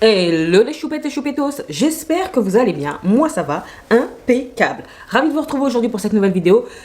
Hello les choupettes et choupettos, j'espère que vous allez bien, moi ça va, impeccable. Ravi de vous retrouver aujourd'hui pour cette nouvelle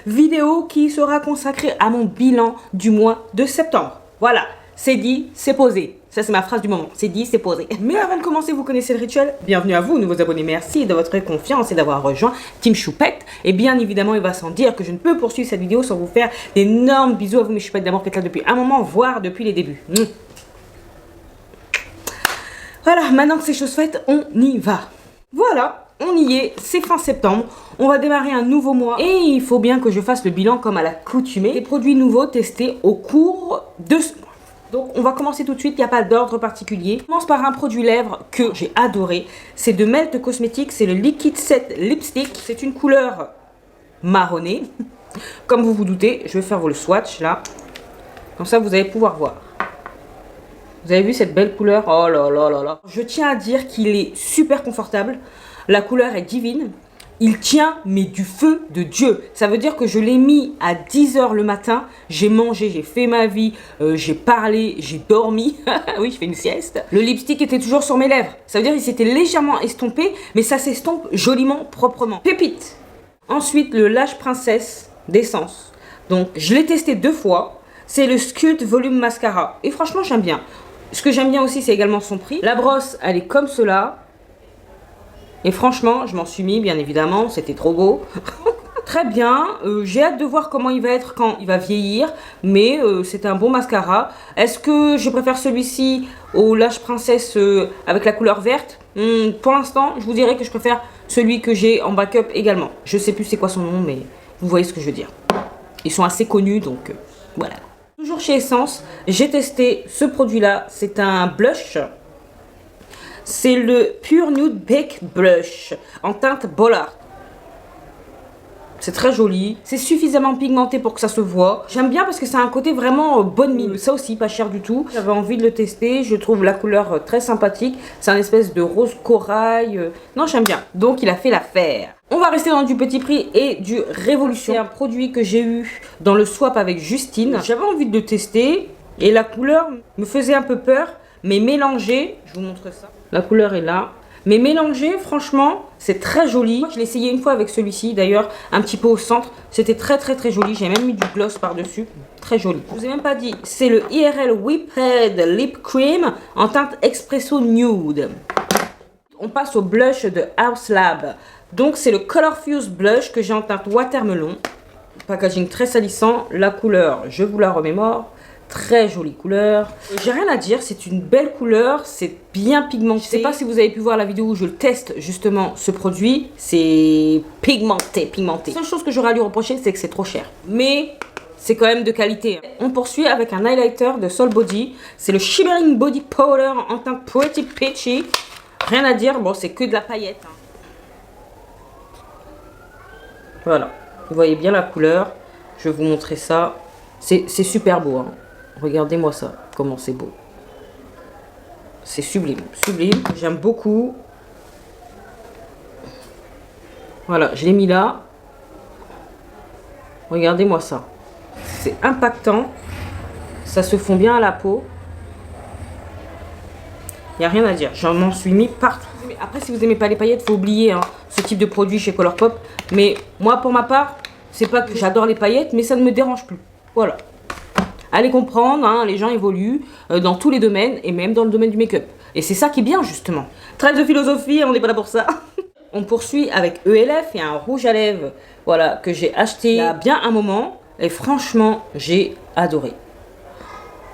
vidéo qui sera consacrée à mon bilan du mois de septembre. Voilà, c'est dit, c'est posé. Ça c'est ma phrase du moment, c'est dit, c'est posé. Mais avant de commencer, vous connaissez le rituel. Bienvenue à vous, nouveaux abonnés, merci de votre confiance et d'avoir rejoint Team Choupette. Et bien évidemment, il va sans dire que je ne peux poursuivre cette vidéo sans vous faire d'énormes bisous à vous mes choupettes d'amour qui êtes là depuis un moment, voire depuis les débuts. Voilà, maintenant que c'est chose faite, on y va. Voilà, on y est, c'est fin septembre, on va démarrer un nouveau mois et il faut bien que je fasse le bilan comme à l'accoutumée des produits nouveaux testés au cours de ce mois. Donc on va commencer tout de suite, il n'y a pas d'ordre particulier. On commence par un produit lèvres que j'ai adoré, c'est de Melt Cosmetics, c'est le Liquid Set Lipstick, c'est une couleur marronnée. Comme vous vous doutez, je vais faire le swatch là, comme ça vous allez pouvoir voir. Vous avez vu cette belle couleur? Oh là là là là. Je tiens à dire qu'il est super confortable. La couleur est divine. Il tient, mais du feu de Dieu. Ça veut dire que je l'ai mis à 10 h le matin. J'ai mangé, j'ai fait ma vie, j'ai parlé, j'ai dormi. Oui, je fais une sieste. Le lipstick était toujours sur mes lèvres. Ça veut dire qu'il s'était légèrement estompé, mais ça s'estompe joliment, proprement. Pépite. Ensuite, le Lash Princess d'Essence. Donc, je l'ai testé 2 fois. C'est le Sculpt Volume Mascara. Et franchement, j'aime bien. Ce que j'aime bien aussi, c'est également son prix. La brosse, elle est comme cela. Et franchement, je m'en suis mis, bien évidemment. C'était trop beau. Très bien. J'ai hâte de voir comment il va être quand il va vieillir. Mais c'est un bon mascara. Est-ce que je préfère celui-ci au Lash Princess avec la couleur verte? Pour l'instant, je vous dirais que je préfère celui que j'ai en backup également. Je sais plus c'est quoi son nom, mais vous voyez ce que je veux dire. Ils sont assez connus, donc voilà. Toujours chez Essence, j'ai testé ce produit-là. C'est un blush. C'est le Pure Nude Baked Blush en teinte Bollard. C'est très joli. C'est suffisamment pigmenté pour que ça se voit. J'aime bien parce que c'est un côté vraiment bonne mine. Ça aussi, pas cher du tout. J'avais envie de le tester. Je trouve la couleur très sympathique. C'est un espèce de rose corail. Non, j'aime bien. Donc, il a fait l'affaire. On va rester dans du petit prix et du Révolution. C'est un produit que j'ai eu dans le swap avec Justine. J'avais envie de le tester et la couleur me faisait un peu peur. Mais mélangé, je vous montre ça. La couleur est là. Mais mélangé, franchement, c'est très joli. Moi, je l'ai essayé une fois avec celui-ci, d'ailleurs, un petit peu au centre. C'était très joli. J'ai même mis du gloss par-dessus. Très joli. Je vous ai même pas dit, c'est le IRL Whipped Lip Cream en teinte Espresso Nude. On passe au blush de House Lab. Donc, c'est le Color Fuse Blush que j'ai en teinte Watermelon. Packaging très salissant. La couleur, je vous la remémore. Très jolie couleur. J'ai rien à dire, c'est une belle couleur, c'est bien pigmenté. Je sais pas si vous avez pu voir la vidéo où je le teste justement ce produit. C'est pigmenté. La seule chose que j'aurais à lui reprocher, c'est que c'est trop cher. Mais c'est quand même de qualité. On poursuit avec un highlighter de Soul Body. C'est le Shimmering Body Powder en teinte Pretty Peachy. Rien à dire, bon c'est que de la paillette. Voilà, vous voyez bien la couleur. Je vais vous montrer ça. C'est super beau, hein. Regardez-moi ça, comment c'est beau. C'est sublime, j'aime beaucoup. Voilà, je l'ai mis là. Regardez-moi ça. C'est impactant. Ça se fond bien à la peau. Il n'y a rien à dire, j'en m'en suis mis partout. Mais après, si vous n'aimez pas les paillettes, il faut oublier hein, ce type de produit chez Colourpop. Mais moi, pour ma part, c'est pas que j'adore les paillettes, mais ça ne me dérange plus. Voilà. Allez comprendre, hein, les gens évoluent dans tous les domaines et même dans le domaine du make-up. Et c'est ça qui est bien justement. Trêve de philosophie, on n'est pas là pour ça. On poursuit avec ELF et un rouge à lèvres voilà, que j'ai acheté il y a bien un moment. Et franchement, j'ai adoré.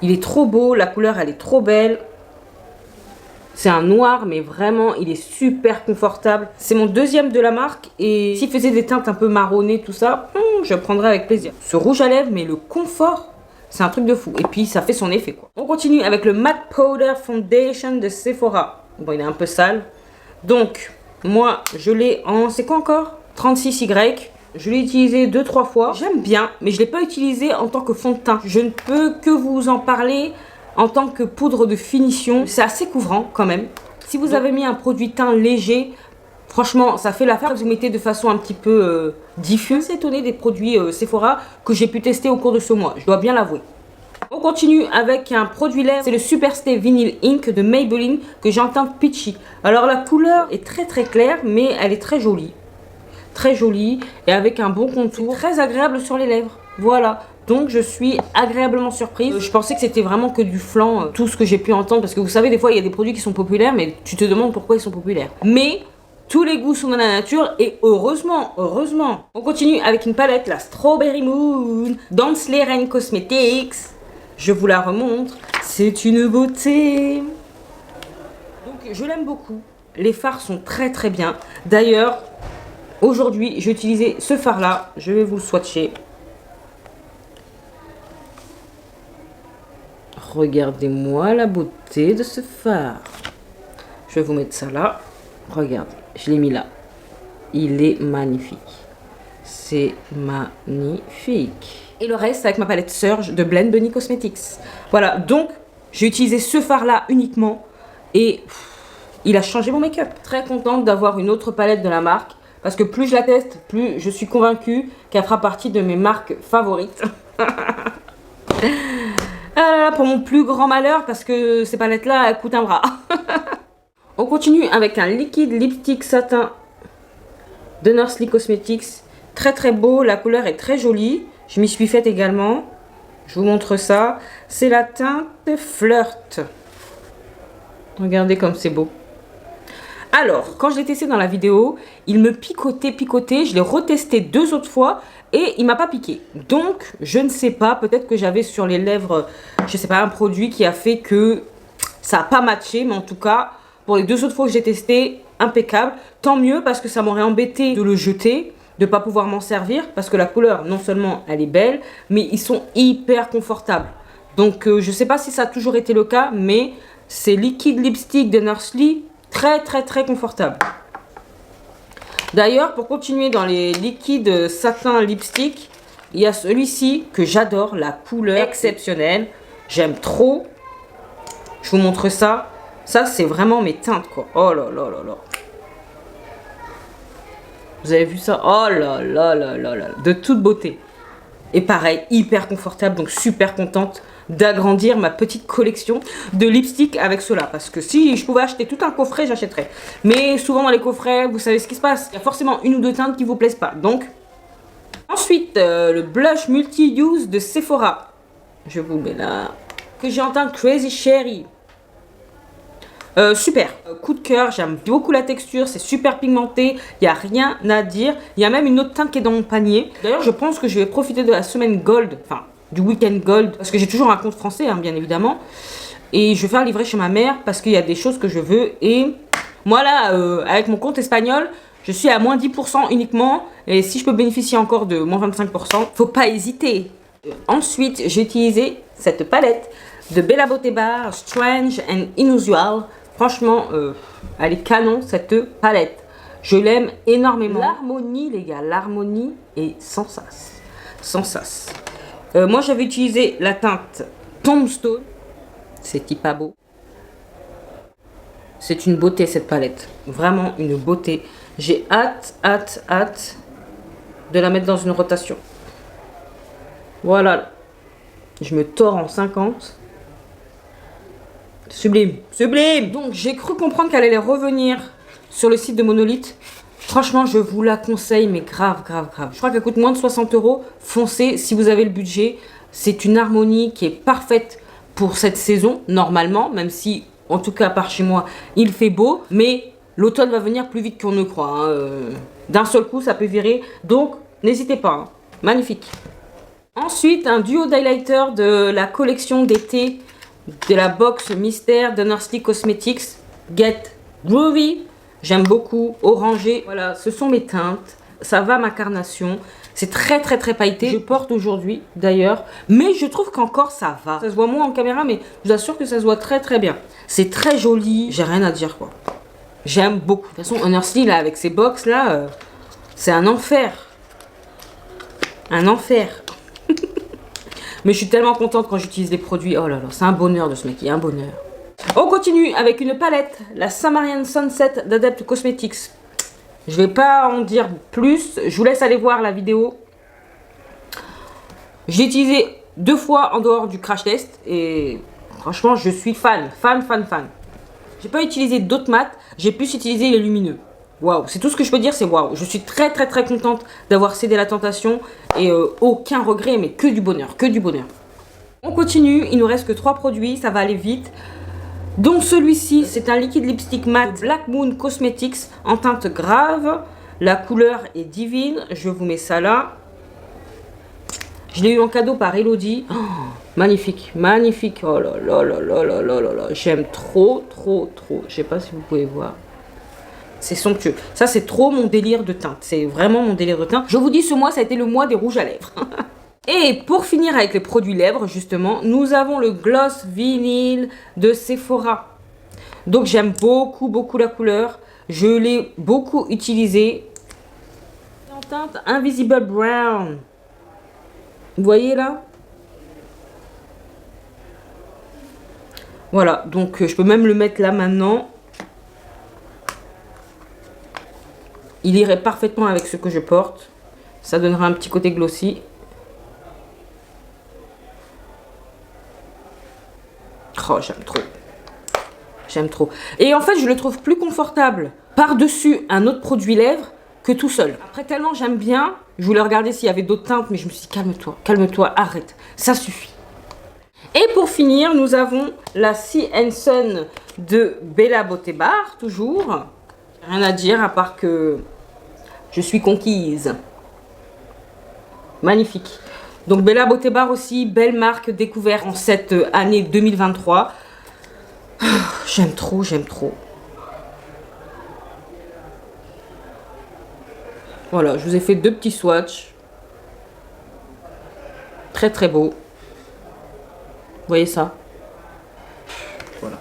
Il est trop beau, la couleur elle est trop belle. C'est un noir, mais vraiment, il est super confortable. C'est mon deuxième de la marque. Et s'il faisait des teintes un peu marronnées, tout ça, je prendrais avec plaisir. Ce rouge à lèvres, mais le confort, c'est un truc de fou. Et puis, ça fait son effet, quoi. On continue avec le Matte Powder Foundation de Sephora. Bon, il est un peu sale. Donc, moi, je l'ai en... C'est quoi encore? 36Y. Je l'ai utilisé 2-3 fois. J'aime bien, mais je ne l'ai pas utilisé en tant que fond de teint. Je ne peux que vous en parler en tant que poudre de finition. C'est assez couvrant quand même. Si vous avez mis un produit teint léger, franchement, ça fait l'affaire. Vous mettez de façon un petit peu diffuse. C'est étonné des produits Sephora que j'ai pu tester au cours de ce mois. Je dois bien l'avouer. On continue avec un produit lèvres, c'est le Superstay Vinyl Ink de Maybelline que j'ai en teinte Peachy. Alors la couleur est très très claire, mais elle est très jolie. Très jolie et avec un bon contour, très agréable sur les lèvres. Voilà. Donc je suis agréablement surprise. Je pensais que c'était vraiment que du flan, tout ce que j'ai pu entendre. Parce que vous savez, des fois, il y a des produits qui sont populaires, mais tu te demandes pourquoi ils sont populaires. Mais tous les goûts sont dans la nature et heureusement, heureusement. On continue avec une palette, la Strawberry Moon, Dansley Rain Cosmetics. Je vous la remontre. C'est une beauté. Donc je l'aime beaucoup. Les fards sont très très bien. D'ailleurs, aujourd'hui, j'ai utilisé ce fard-là. Je vais vous le swatcher. Regardez-moi la beauté de ce fard. Je vais vous mettre ça là. Regardez, je l'ai mis là. Il est magnifique. C'est magnifique. Et le reste avec ma palette Surge de Blend Bunny Cosmetics. Voilà, donc j'ai utilisé ce fard là uniquement. Et il a changé mon make-up. Très contente d'avoir une autre palette de la marque. Parce que plus je la teste, plus je suis convaincue qu'elle fera partie de mes marques favorites. Ah là là, pour mon plus grand malheur, parce que ces palettes-là, elles coûtent un bras. On continue avec un liquide lipstick satin de Nursley Cosmetics. Très très beau, la couleur est très jolie. Je m'y suis faite également. Je vous montre ça. C'est la teinte Flirt. Regardez comme c'est beau. Alors, quand je l'ai testé dans la vidéo, il me picotait. Je l'ai retesté 2 autres fois et il m'a pas piqué. Donc, je ne sais pas, peut-être que j'avais sur les lèvres, je sais pas, un produit qui a fait que ça n'a pas matché. Mais en tout cas, pour les 2 autres fois que j'ai testé, impeccable. Tant mieux parce que ça m'aurait embêté de le jeter, de ne pas pouvoir m'en servir. Parce que la couleur, non seulement elle est belle, mais ils sont hyper confortables. Donc, je ne sais pas si ça a toujours été le cas, mais ces liquides lipstick de Nursley, très très très confortable. D'ailleurs, pour continuer dans les liquides satin lipstick, il y a celui-ci que j'adore, la couleur exceptionnelle. J'aime trop. Je vous montre ça. Ça, c'est vraiment mes teintes, quoi. Oh là là là là. Vous avez vu ça? Oh là là là là là. De toute beauté. Et pareil, hyper confortable, donc super contente d'agrandir ma petite collection de lipstick avec cela. Parce que si je pouvais acheter tout un coffret, j'achèterais. Mais souvent dans les coffrets, vous savez ce qui se passe. Il y a forcément une ou deux teintes qui vous plaisent pas. Donc, ensuite, le blush multi-use de Sephora. Je vous le mets là. Que j'ai en teinte Crazy Cherry. Super, coup de cœur, j'aime beaucoup la texture, c'est super pigmenté, il n'y a rien à dire. Il y a même une autre teinte qui est dans mon panier. D'ailleurs, je pense que je vais profiter de la semaine Gold, enfin du week-end Gold, parce que j'ai toujours un compte français, hein, bien évidemment. Et je vais faire livrer chez ma mère parce qu'il y a des choses que je veux. Et moi là, avec mon compte espagnol, je suis à moins 10% uniquement. Et si je peux bénéficier encore de moins 25%, faut pas hésiter. Ensuite, j'ai utilisé cette palette de Bella Beauté Bar Strange and Unusual. Franchement, elle est canon cette palette. Je l'aime énormément. L'harmonie, les gars, l'harmonie est sans sas. Sans sas. Moi, j'avais utilisé la teinte Tombstone. C'est pas beau. C'est une beauté cette palette. Vraiment une beauté. J'ai hâte de la mettre dans une rotation. Voilà. Je me tords en 50. Sublime, sublime. Donc j'ai cru comprendre qu'elle allait revenir sur le site de Monolith. Franchement, je vous la conseille, mais grave. Je crois qu'elle coûte moins de 60 €. Foncez si vous avez le budget. C'est une harmonie qui est parfaite pour cette saison, normalement, même si, en tout cas par chez moi, il fait beau. Mais l'automne va venir plus vite qu'on ne croit. Hein. D'un seul coup, ça peut virer. Donc, n'hésitez pas. Hein. Magnifique. Ensuite, un duo d'highlighter de la collection d'été de la box mystère de Nursley Cosmetics. Get Groovy. J'aime beaucoup. Orangé. Voilà, ce sont mes teintes. Ça va ma carnation. C'est très pailleté. Je porte aujourd'hui d'ailleurs. Mais je trouve qu'encore ça va. Ça se voit moins en caméra, mais je vous assure que ça se voit très bien. C'est très joli. J'ai rien à dire quoi. J'aime beaucoup. De toute façon, Nursley là, avec ces box là, c'est un enfer. Un enfer. Mais je suis tellement contente quand j'utilise les produits. Oh là là, c'est un bonheur de se maquiller, un bonheur. On continue avec une palette, la Samarian Sunset d'Adept Cosmetics. Je vais pas en dire plus, je vous laisse aller voir la vidéo. J'ai utilisé 2 fois en dehors du crash test. Et franchement, je suis fan. J'ai pas utilisé d'autres mat, j'ai plus utilisé les lumineux. Waouh, c'est tout ce que je peux dire, c'est waouh. Je suis très contente d'avoir cédé à la tentation. Et aucun regret, mais que du bonheur, On continue, il nous reste que 3 produits, ça va aller vite. Donc celui-ci, c'est un liquide lipstick mat Black Moon Cosmetics en teinte grave. La couleur est divine, je vous mets ça là. Je l'ai eu en cadeau par Elodie. Oh, magnifique. Oh là là. J'aime trop. Je sais pas si vous pouvez voir. C'est somptueux. Ça, c'est trop mon délire de teinte. C'est vraiment mon délire de teinte. Je vous dis, ce mois, ça a été le mois des rouges à lèvres. Et pour finir avec les produits lèvres, justement, nous avons le Gloss Vinyl de Sephora. Donc, j'aime beaucoup la couleur. Je l'ai beaucoup utilisé. En teinte Invisible Brown. Vous voyez là? Voilà, donc je peux même le mettre là maintenant. Il irait parfaitement avec ce que je porte. Ça donnera un petit côté glossy. Oh, j'aime trop. Et en fait, je le trouve plus confortable par-dessus un autre produit lèvres que tout seul. Après, tellement j'aime bien, je voulais regarder s'il y avait d'autres teintes, mais je me suis dit, calme-toi, arrête, ça suffit. Et pour finir, nous avons la Sea and Sun de Bella Beauté Bar, toujours. Rien à dire, à part que je suis conquise. Magnifique. Donc Bella Beauté Bar aussi, belle marque découverte en cette année 2023. J'aime trop. Voilà, je vous ai fait 2 petits swatchs. Très beau. Vous voyez ça? Voilà.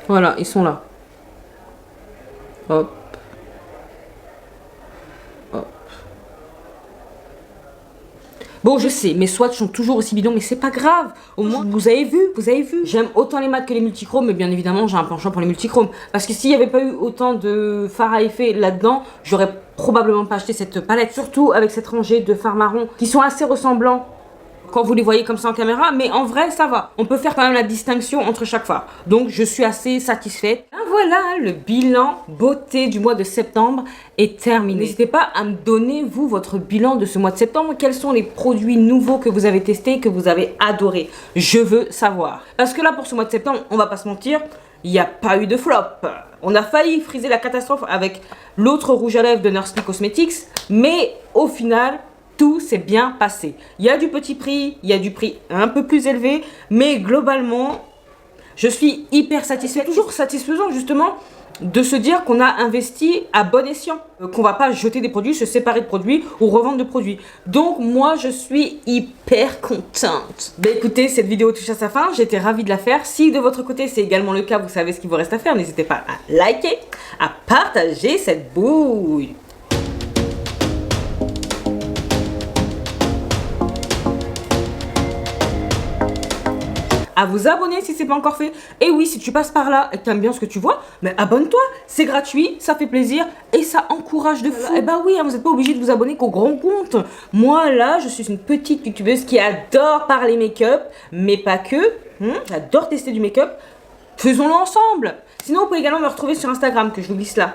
Voilà, ils sont là. Hop. Bon, je sais, mes swatchs sont toujours aussi bidons, mais c'est pas grave. Au moins, vous avez vu. J'aime autant les mats que les multichromes, mais bien évidemment, j'ai un penchant pour les multichromes. Parce que s'il n'y avait pas eu autant de fards à effet là-dedans, j'aurais probablement pas acheté cette palette. Surtout avec cette rangée de fards marron qui sont assez ressemblants quand vous les voyez comme ça en caméra, mais en vrai, ça va. On peut faire quand même la distinction entre chaque fard. Donc, je suis assez satisfaite. Voilà, le bilan beauté du mois de septembre est terminé. N'hésitez pas à me donner, vous, votre bilan de ce mois de septembre. Quels sont les produits nouveaux que vous avez testés, que vous avez adorés? Je veux savoir. Parce que là, pour ce mois de septembre, on va pas se mentir, il n'y a pas eu de flop. On a failli friser la catastrophe avec l'autre rouge à lèvres de Nursery Cosmetics, mais au final, tout s'est bien passé. Il y a du petit prix, il y a du prix un peu plus élevé, mais globalement, je suis hyper satisfaite. Toujours satisfaisant justement de se dire qu'on a investi à bon escient, qu'on va pas jeter des produits, se séparer de produits ou revendre de produits. Donc moi je suis hyper contente. Ben écoutez, cette vidéo touche à sa fin, j'étais ravie de la faire. Si de votre côté c'est également le cas, vous savez ce qu'il vous reste à faire. N'hésitez pas à liker, à partager cette bouille. À vous abonner si c'est pas encore fait. Et oui, si tu passes par là et que t'aimes bien ce que tu vois, mais abonne-toi, c'est gratuit, ça fait plaisir et ça encourage de fou. Et bah oui, hein, vous n'êtes pas obligé de vous abonner qu'au grand compte. Moi là, je suis une petite youtubeuse qui adore parler make-up, mais pas que. J'adore tester du make-up. Faisons-le ensemble. Sinon, vous pouvez également me retrouver sur Instagram, que je vous glisse là.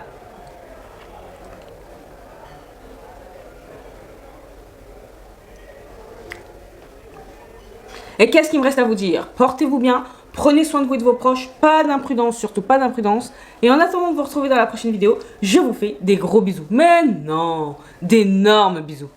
Et qu'est-ce qu'il me reste à vous dire? Portez-vous bien, prenez soin de vous et de vos proches, pas d'imprudence, surtout pas d'imprudence. Et en attendant de vous retrouver dans la prochaine vidéo, je vous fais des gros bisous. Mais non, d'énormes bisous.